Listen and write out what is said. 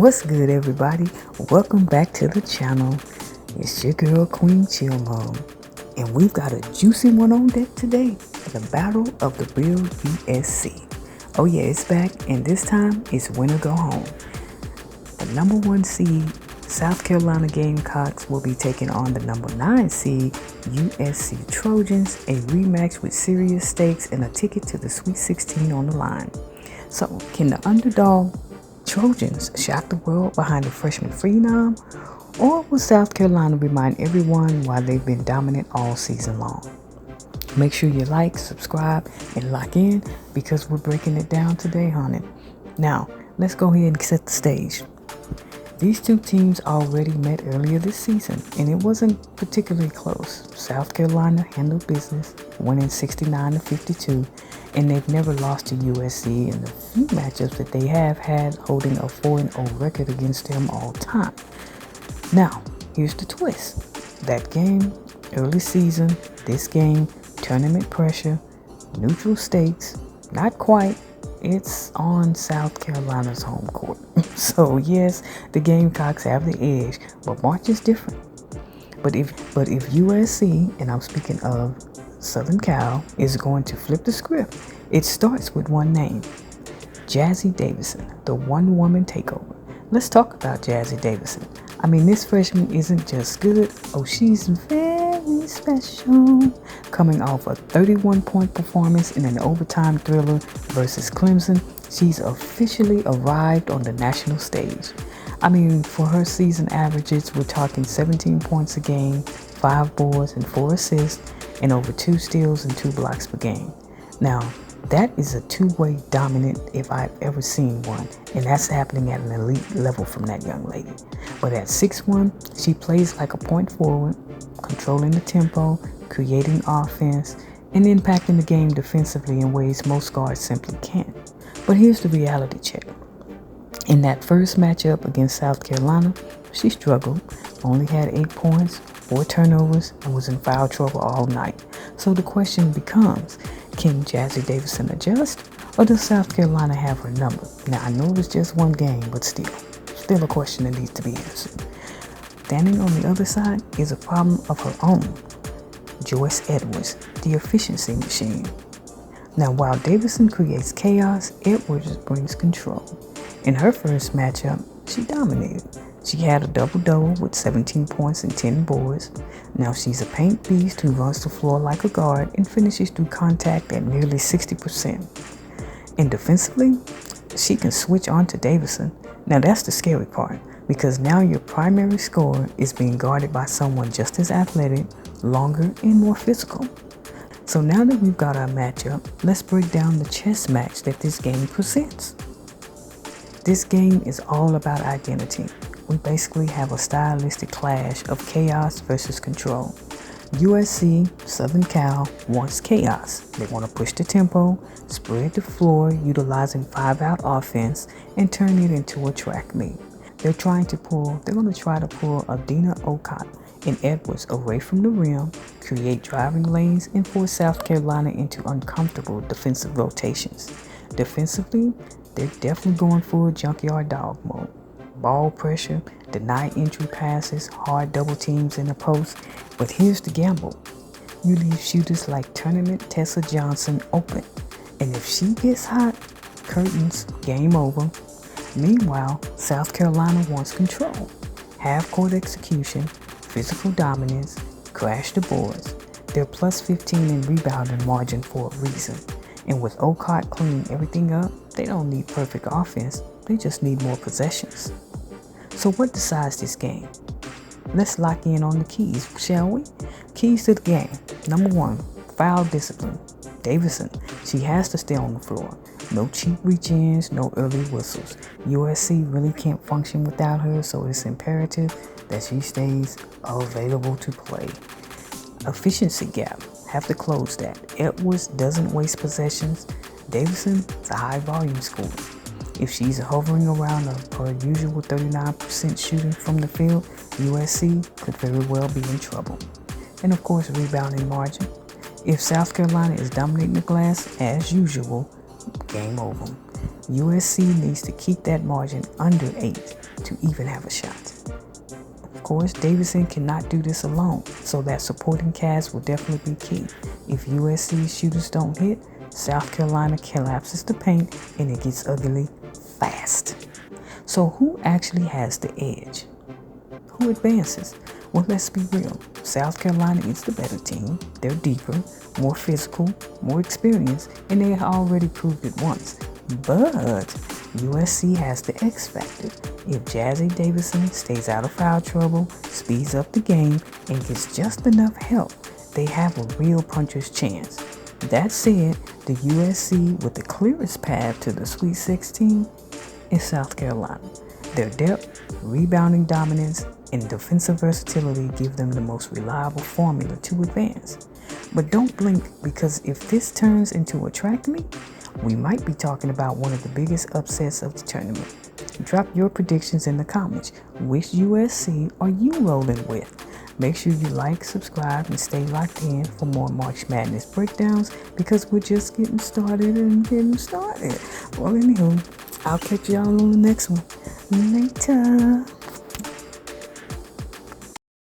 What's good, everybody? Welcome back to the channel. It's your girl Queen Chill Mom, and we've got a juicy one on deck today. The Battle of the Real USC. Oh yeah, it's back, and this time it's win or go home. The number 1 seed South Carolina Gamecocks will be taking on the number 9 seed USC Trojans, a rematch with serious stakes and a ticket to the Sweet 16 on the line. So, can the underdog Trojans shock the world behind the freshman phenom, or will South Carolina remind everyone why they've been dominant all season long? Make sure you like, subscribe, and lock in because we're breaking it down today, honey. Now, let's go ahead and set the stage. These two teams already met earlier this season, and it wasn't particularly close. South Carolina handled business, winning 69-52, and they've never lost to USC in the few matchups that they have had, holding a 4-0 record against them all time. Now, here's the twist. That game, early season, this game, tournament pressure, neutral stakes, not quite. It's on South Carolina's home court. So yes, the Gamecocks have the edge, but March is different. But if USC, and I'm speaking of Southern Cal, is going to flip the script, it starts with one name, Jazzy Davidson, the one-woman takeover. Let's talk about Jazzy Davidson. I mean, this freshman isn't just good. Oh, she's very special. Coming off a 31-point performance in an overtime thriller versus Clemson, she's officially arrived on the national stage. I mean, for her season averages, we're talking 17 points a game, 5 boards and 4 assists, and over 2 steals and 2 blocks per game. Now, that is a two-way dominant if I've ever seen one, and that's happening at an elite level from that young lady. But at 6'1", she plays like a point forward, controlling the tempo, creating offense, and impacting the game defensively in ways most guards simply can't. But here's the reality check. In that first matchup against South Carolina, she struggled, only had 8 points, 4 turnovers, and was in foul trouble all night. So the question becomes, can Jazzy Davidson adjust, or does South Carolina have her number? Now, I know it was just one game, but still a question that needs to be answered. Standing on the other side is a problem of her own. Joyce, the efficiency machine. Now, while Davidson creates chaos, Edwards brings control. In her first matchup, she dominated. She had a double-double with 17 points and 10 boards. Now she's a paint beast who runs the floor like a guard and finishes through contact at nearly 60%. And defensively, she can switch on to Davidson. Now that's the scary part, because now your primary scorer is being guarded by someone just as athletic, longer, and more physical. So now that we've got our matchup, let's break down the chess match that this game presents. This game is all about identity. We basically have a stylistic clash of chaos versus control. USC, Southern Cal, wants chaos. They want to push the tempo, spread the floor utilizing 5-out offense, and turn it into a track meet. They're going to try to pull Adina Okot and Edwards away from the rim, create driving lanes, and force South Carolina into uncomfortable defensive rotations. Defensively, they're definitely going full junkyard dog mode. Ball pressure, deny entry passes, hard double teams in the post. But here's the gamble. You leave shooters like tournament Tessa Johnson open. And if she gets hot, curtains, game over. Meanwhile, South Carolina wants control. Half-court execution, physical dominance, crash the boards. They're plus 15 in rebounding margin for a reason. And with Okot cleaning everything up, they don't need perfect offense. They just need more possessions. So what decides this game? Let's lock in on the keys, shall we? Keys to the game. Number 1, foul discipline. Davidson, she has to stay on the floor. No cheap reach-ins, no early whistles. USC really can't function without her, so it's imperative that she stays available to play. Efficiency gap. Have to close that. Edwards doesn't waste possessions. Davidson is a high volume scorer. If she's hovering around her usual 39% shooting from the field, USC could very well be in trouble. And of course, rebounding margin. If South Carolina is dominating the glass as usual, game over. USC needs to keep that margin under 8. to even have a shot. Of course, Davidson cannot do this alone, so that supporting cast will definitely be key. If USC shooters don't hit, South Carolina collapses the paint and it gets ugly fast. So who actually has the edge? Who advances? Well, let's be real. South Carolina is the better team. They're deeper, more physical, more experienced, and they already proved it once. But USC has the X factor. If Jazzy Davidson stays out of foul trouble, speeds up the game, and gets just enough help, they have a real puncher's chance. That said, the USC with the clearest path to the Sweet 16 is South Carolina. Their depth, rebounding dominance, and defensive versatility give them the most reliable formula to advance. But don't blink, because if this turns into a track meet, we might be talking about one of the biggest upsets of the tournament. Drop your predictions in the comments. Which USC are you rolling with? Make sure you like, subscribe, and stay locked in for more March Madness breakdowns, because we're just getting started. Well, anywho, I'll catch y'all on the next one. Later.